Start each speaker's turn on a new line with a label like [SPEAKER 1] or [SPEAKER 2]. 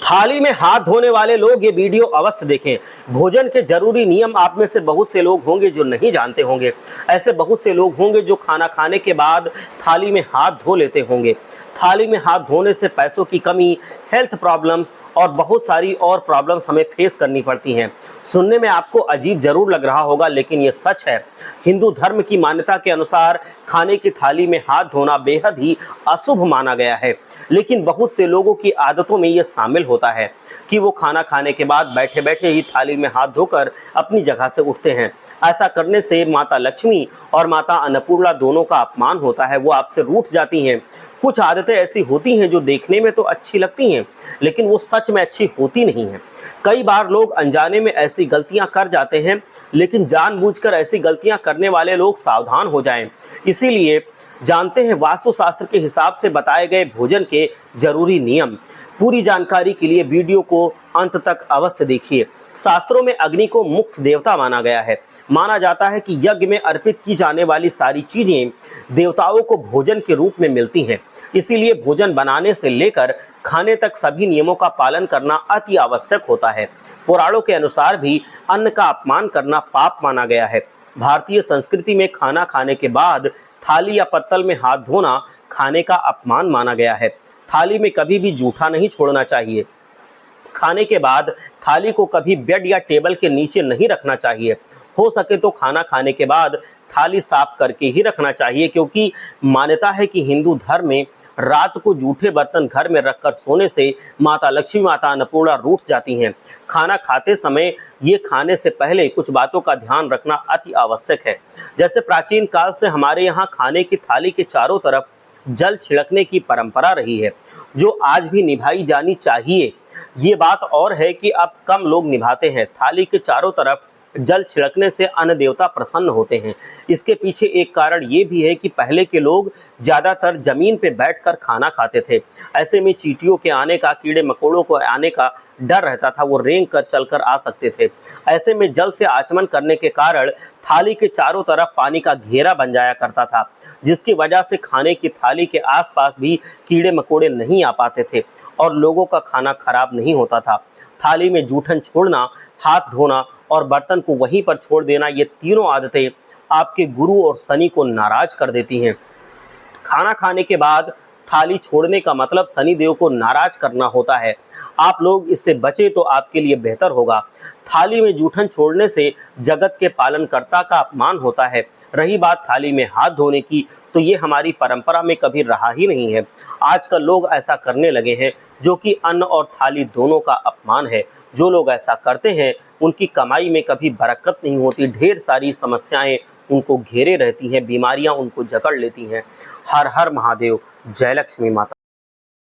[SPEAKER 1] थाली में हाथ धोने वाले लोग ये वीडियो अवश्य देखें। भोजन के जरूरी नियम आप में से बहुत से लोग होंगे जो नहीं जानते होंगे। ऐसे बहुत से लोग होंगे जो खाना खाने के बाद थाली में हाथ धो लेते होंगे। थाली में हाथ धोने से पैसों की कमी, हेल्थ प्रॉब्लम्स और बहुत सारी और प्रॉब्लम्स हमें फेस करनी पड़ती हैं। सुनने में आपको अजीब जरूर लग रहा होगा, लेकिन ये सच है। हिंदू धर्म की मान्यता के अनुसार खाने की थाली में हाथ धोना बेहद ही अशुभ माना गया है, लेकिन बहुत से लोगों की आदतों में ये शामिल होता है कि वो खाना खाने के बाद बैठे बैठे ही थाली में हाथ धोकर अपनी जगह से उठते हैं। ऐसा करने से माता लक्ष्मी और माता अन्नपूर्णा दोनों का अपमान होता है, वो आपसे रूठ जाती हैं। कुछ आदतें ऐसी होती हैं जो देखने में तो अच्छी लगती हैं, लेकिन वो सच में अच्छी होती नहीं हैं। कई बार लोग अनजाने में ऐसी गलतियां कर जाते हैं, लेकिन जानबूझकर ऐसी गलतियां करने वाले लोग सावधान हो जाएं। इसीलिए जानते हैं वास्तुशास्त्र के हिसाब से बताए गए भोजन के जरूरी नियम। पूरी जानकारी के लिए वीडियो को अंत तक अवश्य देखिए। शास्त्रों में अग्नि को मुख्य देवता माना गया है। माना जाता है कि यज्ञ में अर्पित की जाने वाली सारी चीजें देवताओं को भोजन के रूप में मिलती हैं। इसीलिए भोजन बनाने से लेकर खाने तक सभी नियमों का पालन करना अति आवश्यक होता है। पुराणों के अनुसार भी अन्न का अपमान करना पाप माना गया है। भारतीय संस्कृति में खाना खाने के बाद थाली या पत्तल में हाथ धोना खाने का अपमान माना गया है। थाली में कभी भी जूठा नहीं छोड़ना चाहिए। खाने के बाद थाली को कभी बेड या टेबल के नीचे नहीं रखना चाहिए। हो सके तो खाना खाने के बाद थाली साफ करके ही रखना चाहिए, क्योंकि मान्यता है कि हिंदू धर्म में रात को जूठे बर्तन घर में रखकर सोने से माता लक्ष्मी, माता अन्नपूर्णा रूठ जाती हैं। खाना खाते समय ये खाने से पहले कुछ बातों का ध्यान रखना अति आवश्यक है। जैसे प्राचीन काल से हमारे यहाँ खाने की थाली के चारों तरफ जल छिड़कने की परंपरा रही है, जो आज भी निभाई जानी चाहिए। ये बात और है कि अब कम लोग निभाते हैं। थाली के चारों तरफ जल छिड़कने से अन्न देवता प्रसन्न होते हैं। इसके पीछे एक कारण ये भी है कि पहले के लोग ज्यादातर जमीन पे बैठकर खाना खाते थे। ऐसे में चींटियों के आने का, कीड़े मकोड़ों को आने का डर रहता था, वो रेंग कर चलकर आ सकते थे। ऐसे में जल से आचमन करने के कारण थाली के चारों तरफ पानी का घेरा बन जाया करता था, जिसकी वजह से खाने की थाली के आसपास भी कीड़े मकोड़े नहीं आ पाते थे और लोगों का खाना खराब नहीं होता था। थाली में जूठन छोड़ना, हाथ धोना और बर्तन को वहीं पर छोड़ देना, ये तीनों आदतें आपके गुरु और शनि को नाराज कर देती हैं। खाना खाने के बाद थाली छोड़ने का मतलब शनि देव को नाराज करना होता है। आप लोग इससे बचे तो आपके लिए बेहतर होगा। थाली में जूठन छोड़ने से जगत के पालनकर्ता का अपमान होता है। रही बात थाली में हाथ धोने की, तो ये हमारी परंपरा में कभी रहा ही नहीं है। आजकल लोग ऐसा करने लगे हैं, जो कि अन्न और थाली दोनों का अपमान है। जो लोग ऐसा करते हैं उनकी कमाई में कभी बरकत नहीं होती। ढेर सारी समस्याएं उनको घेरे रहती हैं, बीमारियां उनको जकड़ लेती हैं। हर हर महादेव। जय लक्ष्मी माता।